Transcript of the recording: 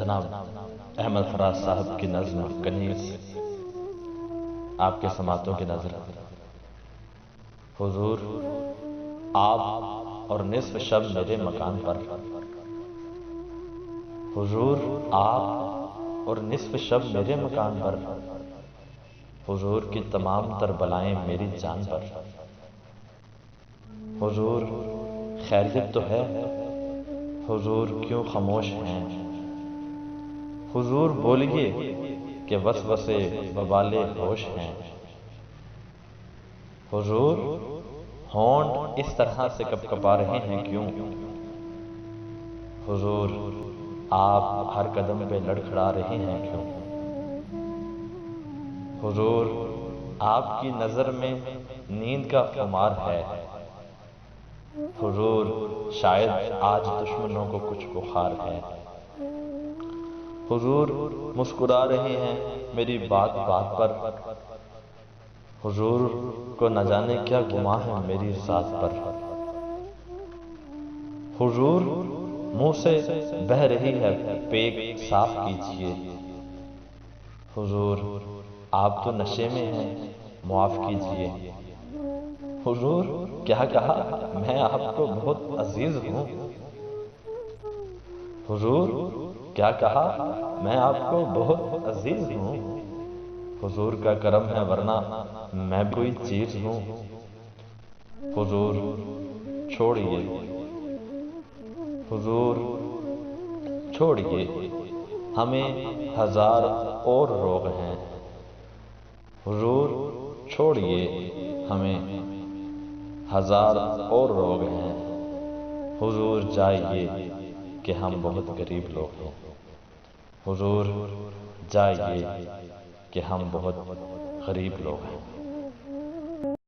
جناب احمد فراز صاحب کی نظم کنیز آپ کے سماعتوں کی نظر۔ حضور آپ اور نصف شب میرے مکان پر، حضور آپ اور نصف شب میرے مکان پر، حضور کی تمام تر بلائیں میری جان پر۔ حضور خیریت تو ہے، حضور کیوں خاموش ہیں؟ حضور بولیے کہ وسوسے وبالے ہوش ہیں۔ حضور ہونٹ اس طرح سے کپ کپا رہے ہیں کیوں؟ حضور آپ ہر قدم پہ لڑکھڑا رہے ہیں کیوں؟ حضور آپ کی نظر میں نیند کا خمار ہے، حضور شاید آج دشمنوں کو کچھ بخار ہے۔ حضور مسکرا رہے ہیں میری بات بات پر، حضور کو نہ جانے کیا گماں ہے میری ذات پر۔ حضور منہ سے بہہ رہی ہے پیک صاف کیجیے، حضور آپ تو نشے میں ہیں معاف کیجیے۔ حضور کیا کہا میں آپ کو بہت عزیز ہوں، حضور کیا کہا میں آپ کو بہت عزیز ہوں۔ حضور کا کرم ہے ورنہ میں کوئی چیز ہوں۔ حضور چھوڑیے، حضور چھوڑیے، ہمیں ہزار اور روگ ہیں، حضور چھوڑیے، ہمیں ہزار اور روگ ہیں۔ حضور جائیے کہ ہم بہت غریب لوگ ہیں، حضور جائیے کہ ہم بہت غریب لوگ ہیں۔